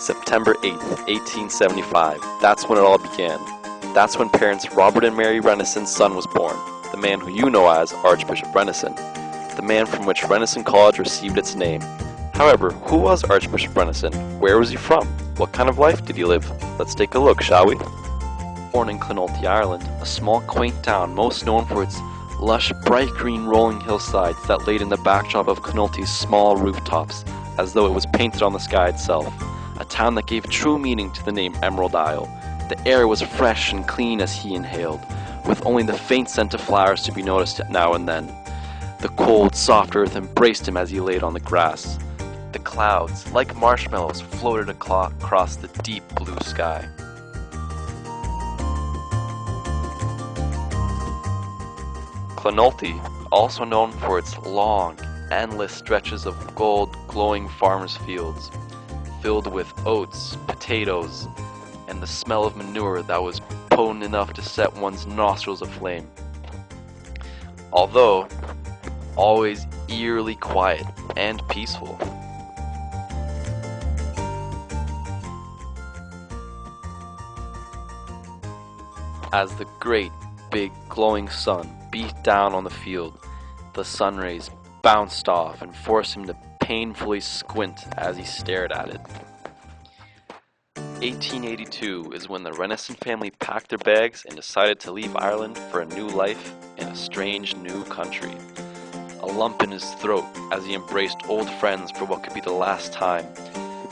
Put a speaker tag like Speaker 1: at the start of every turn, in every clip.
Speaker 1: September 8th, 1875. That's when it all began. That's when parents Robert and Mary Renison's son was born, the man who you know as Archbishop Renison, the man from which Renison College received its name. However, who was Archbishop Renison? Where was he from? What kind of life did he live? Let's take a look, shall we? Born in Clonoulty, Ireland, a small quaint town most known for its lush, bright green rolling hillsides that laid in the backdrop of Clonoulty's small rooftops, as though it was painted on the sky itself. A town that gave true meaning to the name Emerald Isle. The air was fresh and clean as he inhaled, with only the faint scent of flowers to be noticed now and then. The cold, soft earth embraced him as he laid on the grass. The clouds, like marshmallows, floated across the deep blue sky. Clonoulty, also known for its long, endless stretches of gold, glowing farmers' fields, filled with oats, potatoes, and the smell of manure that was potent enough to set one's nostrils aflame. Although, always eerily quiet and peaceful. As the great, big, glowing sun beat down on the field, the sun rays bounced off and forced him to painfully squint as he stared at it. 1882 is when the Renison family packed their bags and decided to leave Ireland for a new life in a strange new country. A lump in his throat as he embraced old friends for what could be the last time,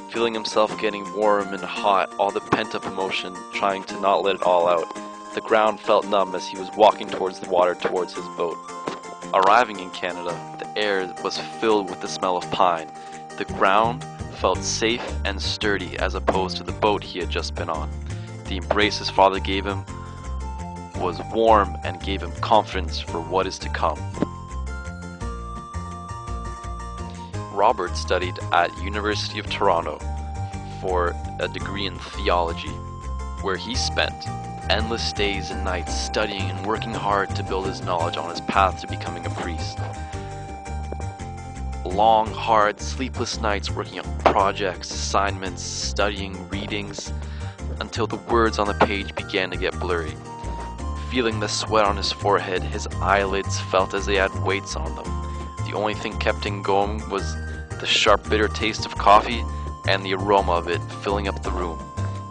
Speaker 1: feeling himself getting warm and hot, all the pent-up emotion trying to not let it all out. The ground felt numb as he was walking towards the water towards his boat. Arriving in Canada, the air was filled with the smell of pine. The ground felt safe and sturdy as opposed to the boat he had just been on. The embrace his father gave him was warm and gave him confidence for what is to come. Robert studied at University of Toronto for a degree in theology, where he spent endless days and nights studying and working hard to build his knowledge on his path to becoming a priest. Long, hard, sleepless nights working on projects, assignments, studying, readings, until the words on the page began to get blurry. Feeling the sweat on his forehead, his eyelids felt as they had weights on them. The only thing kept him going was the sharp, bitter taste of coffee and the aroma of it filling up the room.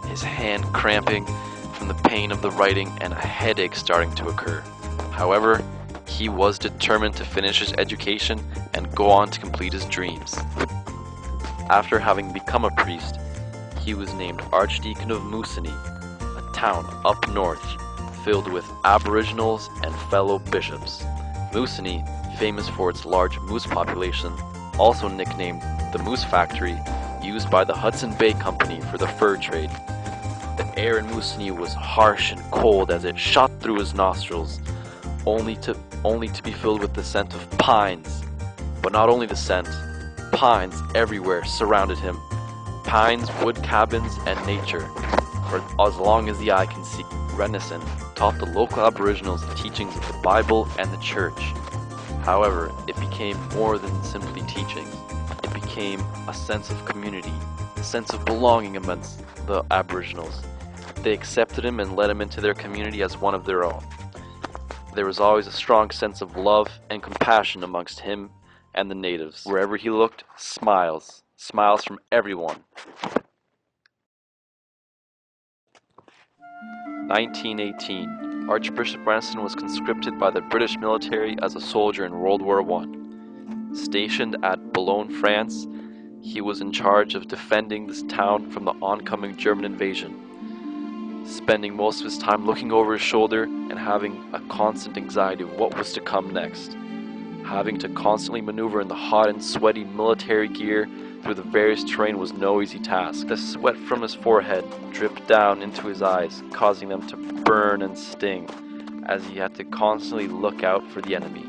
Speaker 1: His hand cramping from the pain of the writing and a headache starting to occur. However, he was determined to finish his education and go on to complete his dreams. After having become a priest, he was named Archdeacon of Moosonee, a town up north filled with aboriginals and fellow bishops. Moosonee, famous for its large moose population, also nicknamed the Moose Factory, used by the Hudson Bay Company for the fur trade. The air in Moosonee was harsh and cold as it shot through his nostrils, only to be filled with the scent of pines. But not only the scent, pines everywhere surrounded him. Pines, wood cabins, and nature, for as long as the eye can see. Renison taught the local aboriginals the teachings of the Bible and the church. However, it became more than simply teachings. It became a sense of community, a sense of belonging amongst the aboriginals. They accepted him and let him into their community as one of their own. There was always a strong sense of love and compassion amongst him and the natives. Wherever he looked, smiles from everyone. 1918, Archbishop Renison was conscripted by the British military as a soldier in World War I. Stationed at Boulogne, France, he was in charge of defending this town from the oncoming German invasion, spending most of his time looking over his shoulder and having a constant anxiety of what was to come next. Having to constantly maneuver in the hot and sweaty military gear through the various terrain was no easy task. The sweat from his forehead dripped down into his eyes, causing them to burn and sting, as he had to constantly look out for the enemy.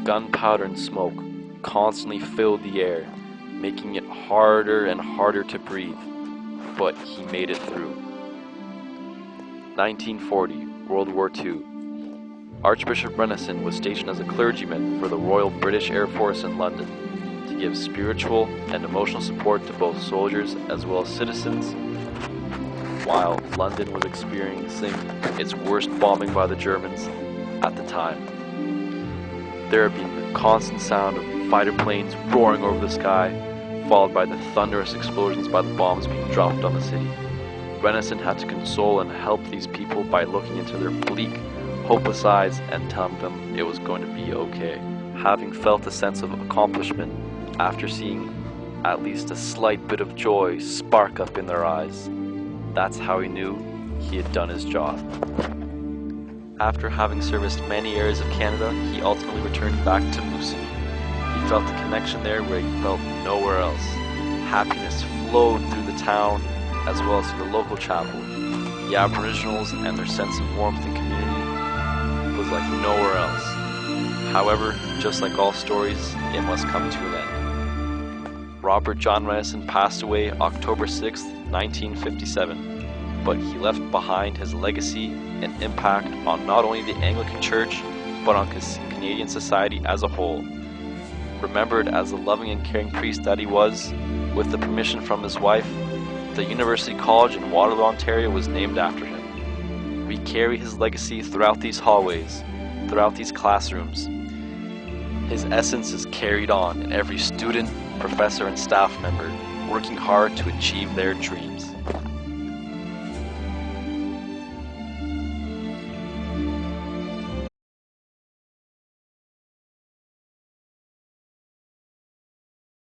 Speaker 1: Gunpowder and smoke constantly filled the air, making it harder and harder to breathe, but he made it through. 1940, World War II. Archbishop Renison was stationed as a clergyman for the Royal British Air Force in London to give spiritual and emotional support to both soldiers as well as citizens, while London was experiencing its worst bombing by the Germans at the time. There had been the constant sound of fighter planes roaring over the sky, followed by the thunderous explosions by the bombs being dropped on the city. Renison had to console and help these people by looking into their bleak, hopeless eyes and telling them it was going to be okay. Having felt a sense of accomplishment after seeing at least a slight bit of joy spark up in their eyes, that's how he knew he had done his job. After having serviced many areas of Canada, he ultimately returned back to Moosonee. He felt a connection there where he felt nowhere else. Happiness flowed through the town as well as through the local chapel. The Aboriginals and their sense of warmth and community was like nowhere else. However, just like all stories, it must come to an end. Robert John Renison passed away October 6, 1957, but he left behind his legacy and impact on not only the Anglican Church, but on Canadian society as a whole. Remembered as the loving and caring priest that he was, with the permission from his wife, the University College in Waterloo, Ontario was named after him. We carry his legacy throughout these hallways, throughout these classrooms. His essence is carried on in every student, professor, and staff member working hard to achieve their dreams.